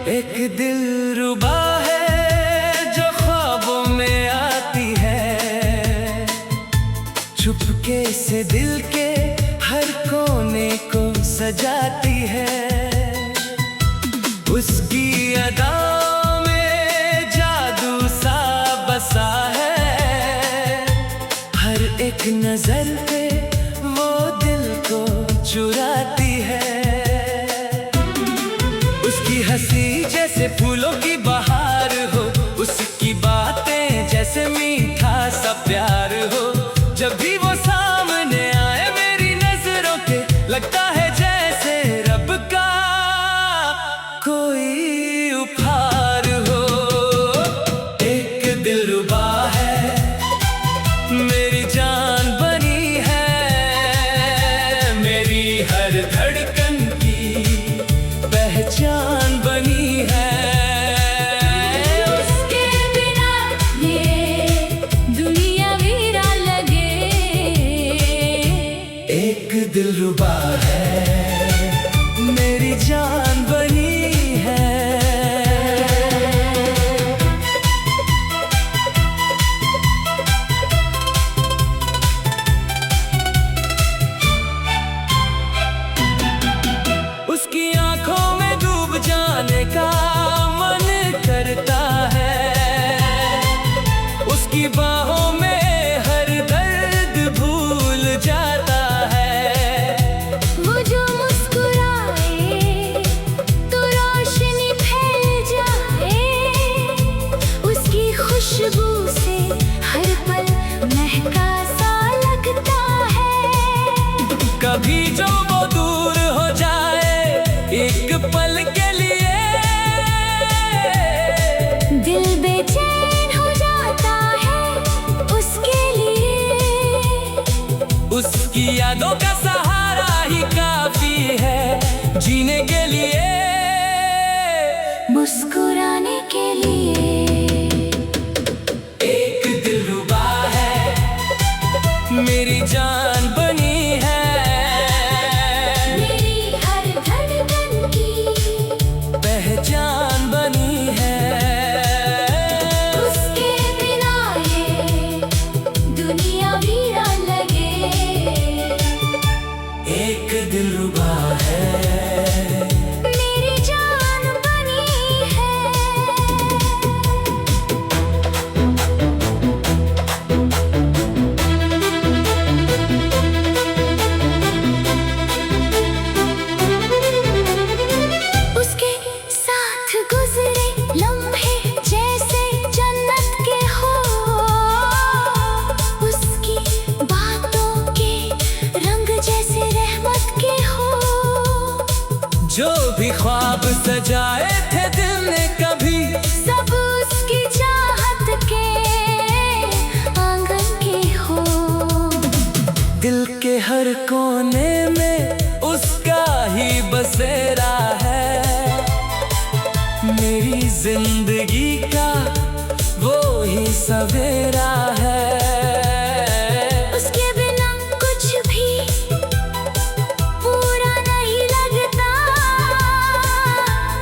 एक दिलरुबा है जो ख्वाबों में आती है, चुपके से दिल के हर कोने को सजाती है। उसकी अदाओं में जादू सा बसा है, हर एक नजर पे वो दिल को चुराती है। उसकी हंसी जैसे फूलों की बहार हो, उसकी बातें जैसे मीठा सा प्यार हो। जब भी वो सामने आए मेरी नजरों के, लगता है जैसे रब का कोई उपहार हो। एक दिलरुबा है, मेरी जान बनी है, मेरी हर धड़कन की पहचान बनी है। उसके बिना ये दुनिया वीरा लगे। एक दिलरुबा है, मेरी जान बनी है। उसकी आंखों में डूब जाने का मन करता है, उसकी बाहों में हर दर्द भूल जाता है। वो जो मुस्कुराए तो रोशनी फैल जाए, उसकी खुशबू से हर पल महका सा लगता है। कभी जो वो दूर हो जाए एक पल के लिए, दिल बेचैन हो जाता है उसके लिए। उसकी यादों का सहारा ही काफी है जीने के लिए, मुस्कुराने के लिए। एक दिलरुबा है, मेरी जान बनी है, मेरी हर धड़कन की पहचान बनी है। उसके बिना ये दुनिया वीरा लगे। एक दिलरुबा है, मेरी जान बनी है। उसके साथ गुजरे लम्हे जैसे जन्नत के हो, उसकी बातों के रंग जैसे रहमत के हो। जो भी ख्वाब सजाए थे दिल ने कभी, सब उसकी चाहत के आंगन के हो। दिल के हर कोने में उसका ही बसेरा है। मेरी जिंदगी का वो ही सवेरा है। उसके बिना कुछ भी पूरा नहीं लगता,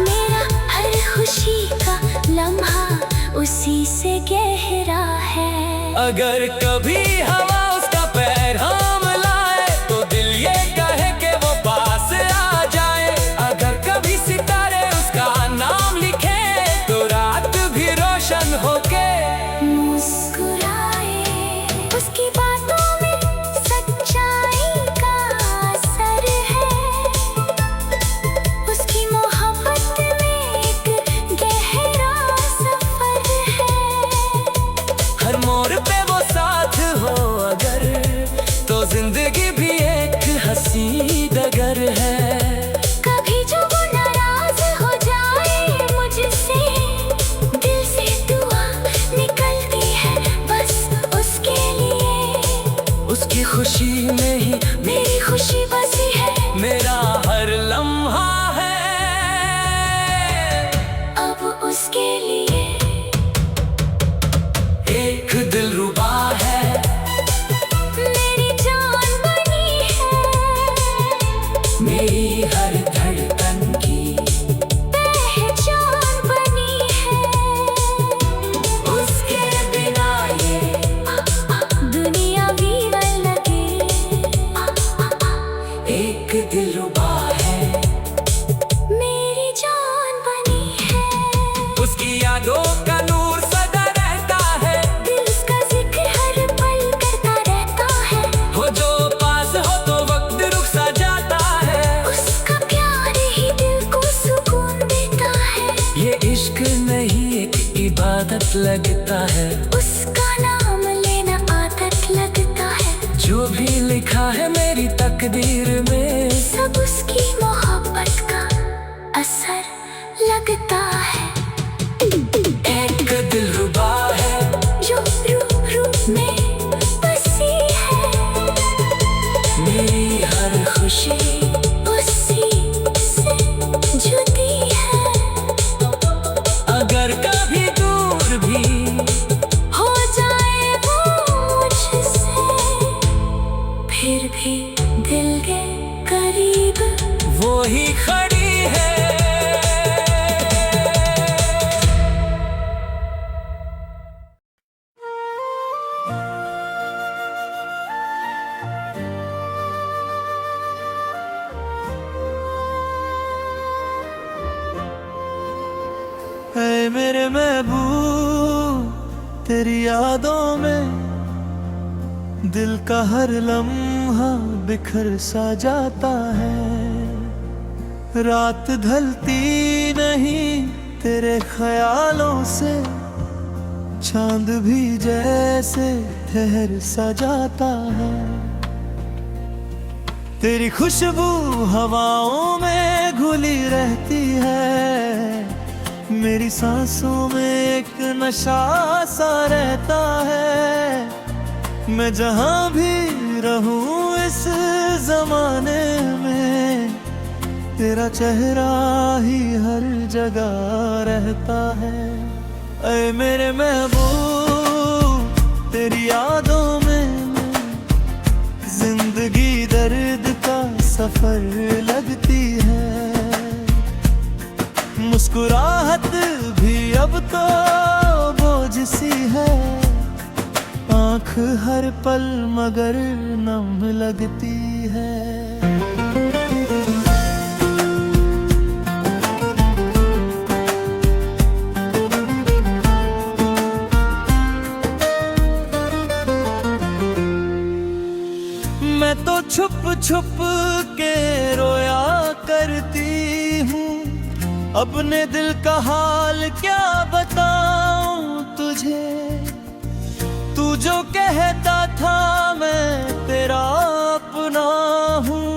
मेरा हर खुशी का लम्हा उसी से गहरा है। अगर कभी हवा उसका पैर थाम लाए, तो दिल ये कहे कि वो पास आ जाए। अगर कभी सितारे उसका नाम लिखे, तो रात भी रोशन होके मुस्कुराए। उसकी बातों में सच्चाई का असर है, उसकी मोहब्बत में एक गहरा सफर है। हर मोड़ पे वो साथ इबादत लगता है, उसका नाम लेना आदत लगता है। जो भी लिखा है मेरी तकदीर में, सब उसकी मोहब्बत का असर लगता है। एक दिलरुबा है जो रूह रूह में बसी है, मेरी हर खुशी उसी से जुड़ी है। अगर कभी दूर भी हो जाए वो मुझसे, फिर भी दिल के करीब वो ही खड़ी है। ऐ मेरे महबूब, तेरी यादों में दिल का हर लम्हा बिखर सा जाता है। रात ढलती नहीं तेरे ख्यालों से, चांद भी जैसे ठहर सा जाता है। तेरी खुशबू हवाओं में घुली रहती है, मेरी सांसों में एक नशा सा रहता है। मैं जहाँ भी रहूं इस जमाने में, तेरा चेहरा ही हर जगह रहता है। ऐ मेरे महबूब, तेरी यादों में जिंदगी दर्द का सफर लगती है। मुस्कुराहट भी अब तो बोझ सी है, आँख हर पल मगर नम लगती है। मैं तो छुप छुप के रोया करती हूँ, अपने दिल का हाल क्या बताऊं तुझे। तू जो कहता था मैं तेरा अपना हूँ,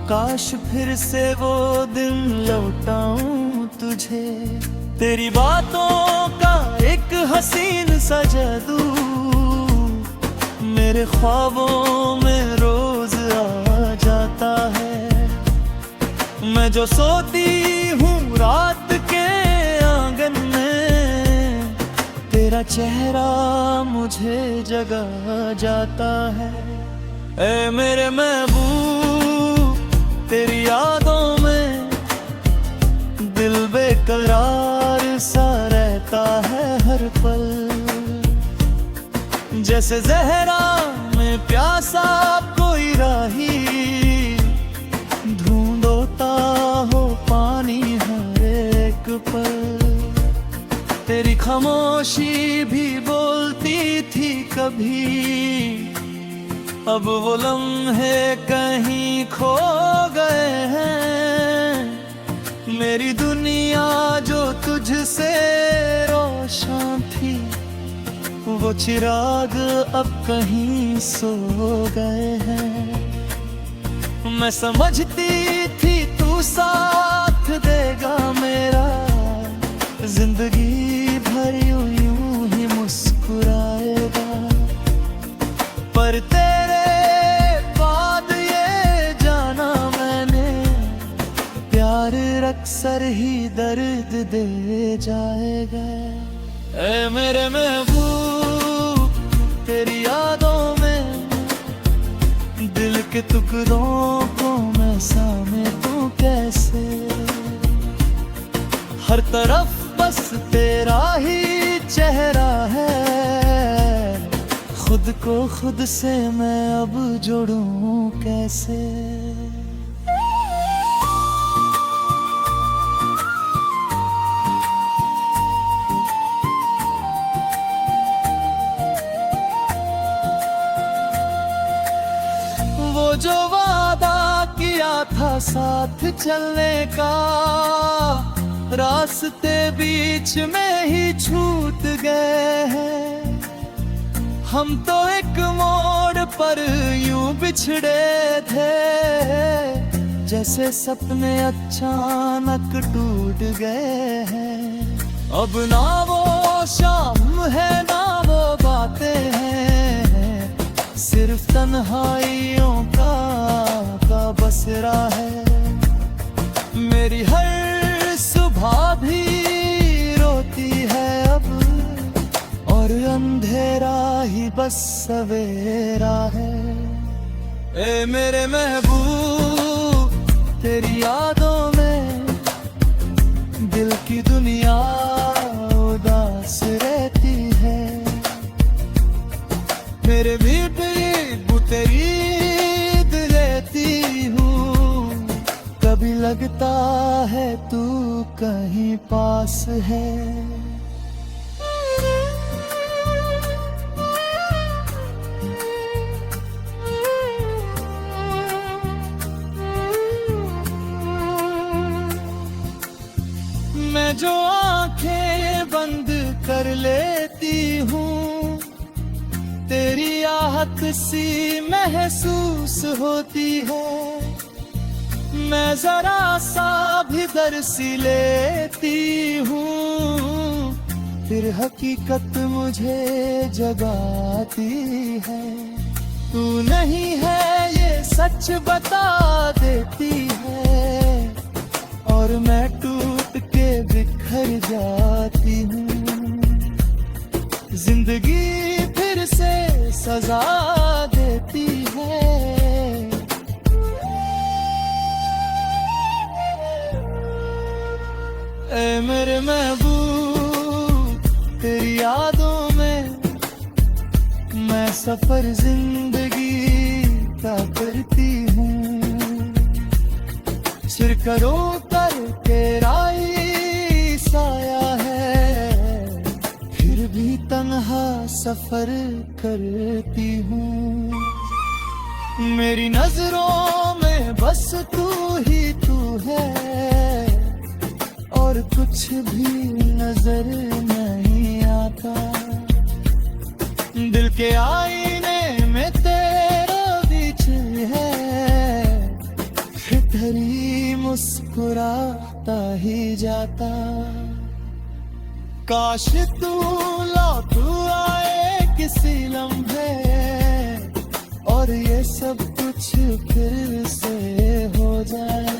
काश फिर से वो दिन लौटाऊं तुझे। तेरी बातों का एक हसीन सा जादू मेरे ख्वाबों में रोज आ जाता है। मैं जो सोती हूँ रात के आंगन में, तेरा चेहरा मुझे जगा जाता है। ऐ मेरे महबूब, तेरी यादों में दिल बेकरार सा रहता है हर पल। जैसे ज़हरा में प्यासा कोई राही, ढूंढता हो पानी हर एक पल। तेरी खामोशी भी बोलती थी कभी, अब वो लम्हे कहीं खो गए हैं। मेरी दुनिया जो तुझसे रोशन थी, वो चिराग अब कहीं सो गए हैं। मैं समझती थी तू साथ देगा मेरा, जिंदगी भर यूं ही मुस्कुराएगा। पर तेरे बाद ये जाना मैंने, प्यार अक्सर ही दर्द दे जाएगा। ऐ मेरे महबूब, तेरी यादों में दिल के टुकड़ों को मैं समेटूं कैसे। हर तरफ बस तेरा ही चेहरा है, खुद को खुद से मैं अब जोड़ूं कैसे। वो जो वादा किया था साथ चलने का, रास्ते बीच में ही छूट गए हैं। हम तो एक मोड़ पर यूं बिछड़े थे, जैसे सपने अचानक टूट गए हैं। अब ना वो शाम है ना वो बातें हैं, सिर्फ तन्हाइयों का बसेरा है। मेरी हर सुबह भी रोती है अब, और अंधेरा ही बस सवेरा है। ए मेरे महबूब, तेरी यादों में दिल की दुनिया उदास रहती है। मेरे भी तेरी दिल लेती हूँ, कभी लगता है तू कहीं पास है। मैं जो आंखें बंद कर लेती हूँ, तेरी आहट सी महसूस होती है। मैं जरा सा भी दर्शी लेती हूँ, फिर हकीकत मुझे जगाती है। तू नहीं है ये सच बता देती है, और मैं टूट के बिखर जाती हूँ। जिंदगी फिर से सजा देती है। ए मेरे महबूब, तेरी यादों में मैं सफर जिंदगी का करती हूँ। सिर करो कर तेरा ही साया है, फिर भी तन्हा सफर करती हूँ। मेरी नजरों में बस तू ही तू है, और कुछ भी नजर नहीं आता। दिल के आईने में तेरा बीच है, फिर ही मुस्कुराता ही जाता। काश तू लौट आए किसी लम्हे, और ये सब कुछ फिर से हो जाए।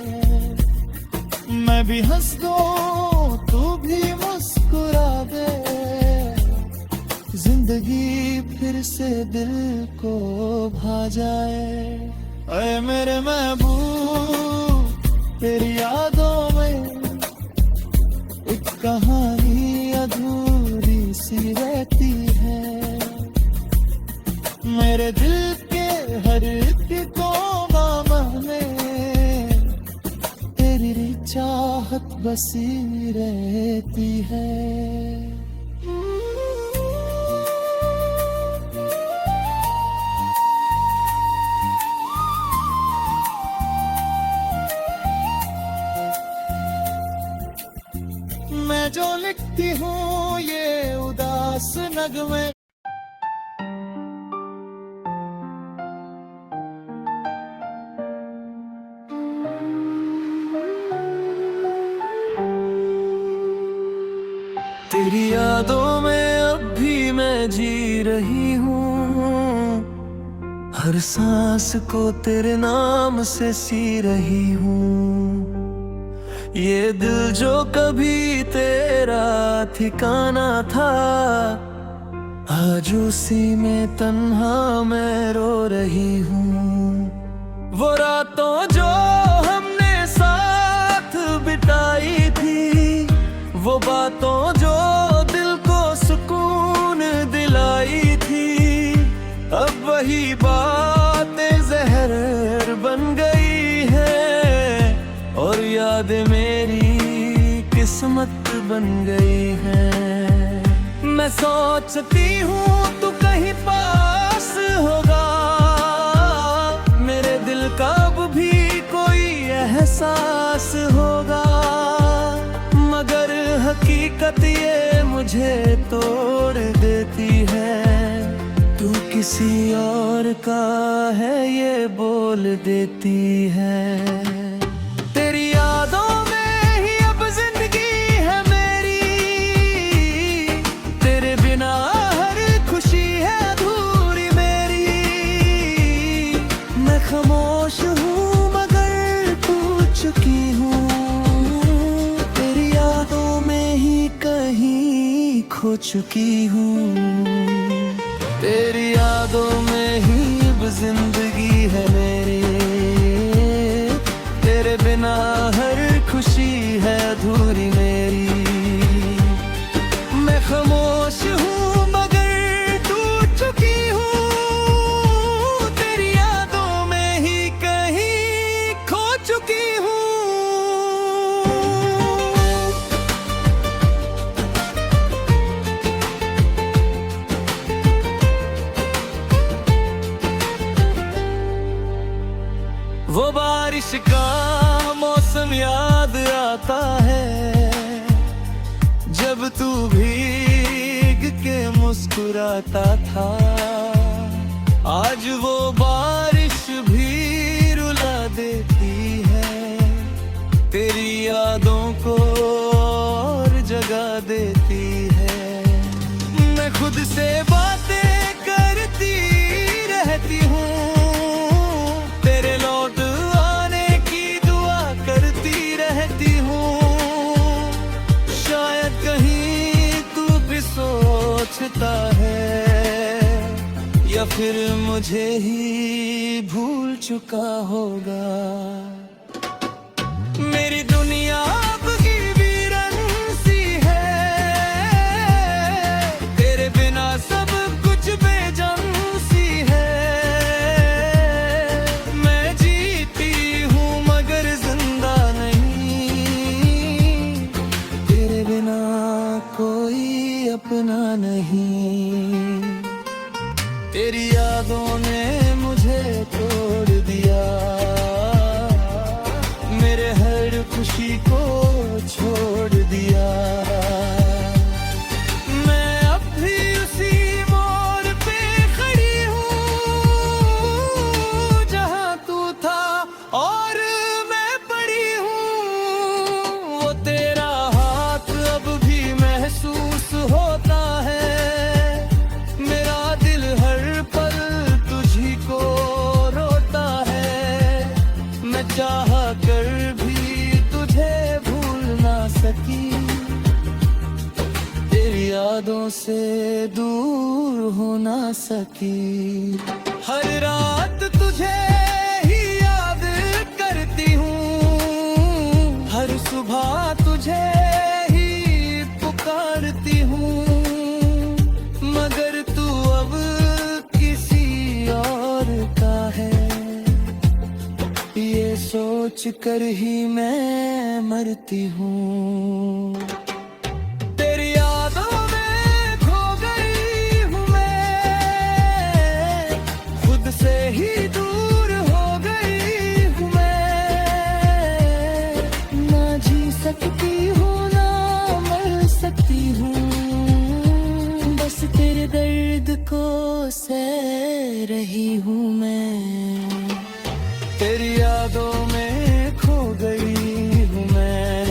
मैं भी हंस दूं, तू भी मुस्कुरा दे, जिंदगी फिर से दिल को भा जाए। ऐ मेरे महबूब, तेरी यादों में एक कहानी अधूरी सी रहती है। मेरे दिल के हर एक कोना में तेरी चाहत बसी रहती है। मैं जो लिखती हूँ ये उदास नगमे, तेरी यादों में अब भी मैं जी रही हूँ। हर सांस को तेरे नाम से सी रही हूँ। ये दिल जो कभी तेरा ठिकाना था, आज उसी में तन्हा मैं रो रही हूँ। वो रातों जो हमने साथ बिताई थी, वो बातों जो दिल को सुकून दिलाई थी, अब वही बातें जहर बन गई है, और यादें मेरी किस्मत बन गई है। मैं सोचती हूँ तू कहीं पास होगा, मेरे दिल का अब भी कोई एहसास होगा, हकीकत ये मुझे तोड़ देती है। तू किसी और का है ये बोल देती है। तेरी यादों में ही अब जिंदगी है मेरी, तेरे बिना हर खुशी है अधूरी मेरी। मैं खामोश हूँ मगर तू चुकी हूँ, तेरी यादों में ही कहीं खो चुकी हूँ। तेरी यादों में ही अब जिंदगी है मेरी, तेरे बिना हर खुशी है अधूरी मेरी। मैं खामोश हूँ मगर टूट चुकी हूँ, तेरी यादों में ही कहीं खो चुकी हूँ। वो बारिश का मौसम याद आता है, जब तू भीग के मुस्कुराता था। आज वो बारिश भी रुला देती है, तेरी यादों को और जगा देती है। मैं खुद से बातें करती रहती हूँ, तेरे लौट आने की दुआ करती रहती हूँ। शायद कहीं तू भी सोचता है, या फिर मुझे ही भूल चुका होगा। मेरी दुनिया अब की वीरन सी है, तेरे बिना सब कुछ बेजान सी है। मैं जीती हूँ मगर जिंदा नहीं, तेरे बिना कोई अपना नहीं। तेरी यादों ने मुझे तोड़ दिया, मेरे हर खुशी को छोड़ दिया। मैं अब भी उसी मोड़ पे खड़ी हूँ, जहाँ तू था और मैं पड़ी हूँ। वो तेरा हाथ अब भी महसूस होता है, मेरा दिल हर पल तुझी को रोता है। मैं चाह कर भी तुझे भूल ना सकी, तेरी यादों से दूर हो ना सकी। हर रात तुझे ही याद करती हूँ, हर सुबह तुझे ही पुकारती हूँ। मगर तू अब किसी और का है, ये सोच कर ही मैं मरती हूँ। तेरी यादों में खो गई हूँ मैं, खुद से ही दूर हो गई हूँ मैं। ना जी सकती हूँ ना मर सकती हूँ, बस तेरे दर्द को सह रही हूँ मैं। तेरी यादों में खो गई हूँ मैं,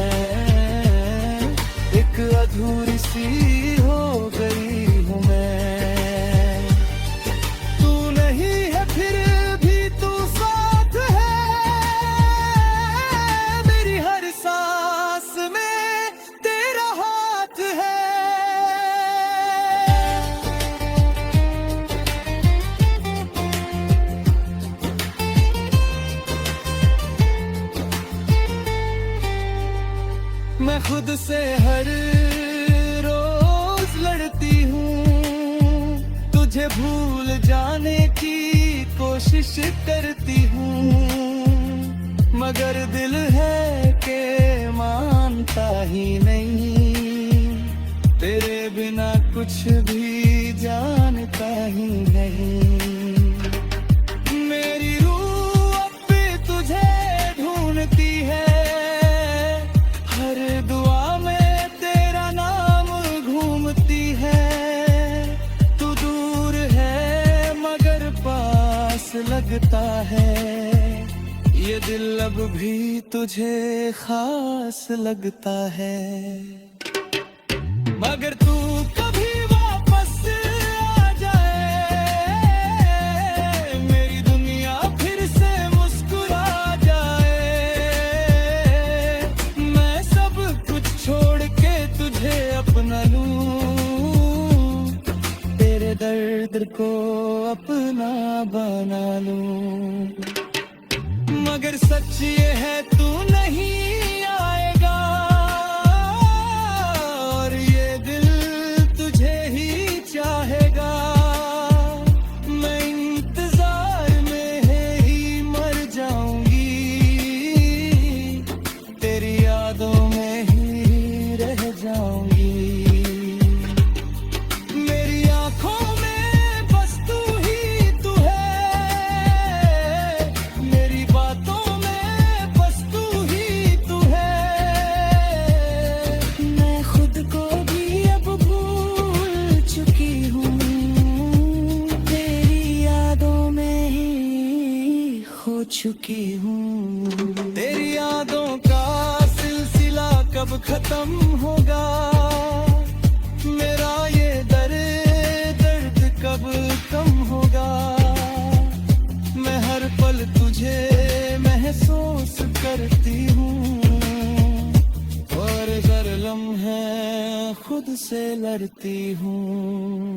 एक अधूरी सी हो गई हूँ मैं। तू नहीं है फिर भी तू साथ है, मेरी हर सांस में तेरा हाथ है। मैं खुद से हर रोज लड़ती हूँ, तुझे भूल जाने की कोशिश करती हूँ। मगर दिल है के मानता ही नहीं, तेरे बिना कुछ भी जानता ही नहीं। मेरी रूह अब भी तुझे ढूंढती है, हर दुआ में तेरा ये दिल अब भी तुझे खास लगता है, मगर तू कभी वापस आ जाए, मेरी दुनिया फिर से मुस्कुरा जाए। मैं सब कुछ छोड़ के तुझे अपना लूं, तेरे दर्द को अपना बना लूं, मगर सच ये है तू नहीं आएगा, और ये दिल तुझे ही चाहेगा। मैं इंतजार में ही मर जाऊंगी, तेरी यादों में ही रह जाऊंगी। मेरी आंखों में बस तू ही तू है, मेरी बातों में बस तू ही तू है। मैं खुद को भी अब भूल चुकी हूँ, तेरी यादों में ही खो चुकी हूँ। तेरी यादों का सिलसिला कब खत्म होगा, मेरा ये दर्द कब कम होगा। मैं हर पल तुझे महसूस करती हूँ, और हर लम्हे खुद से लड़ती हूँ।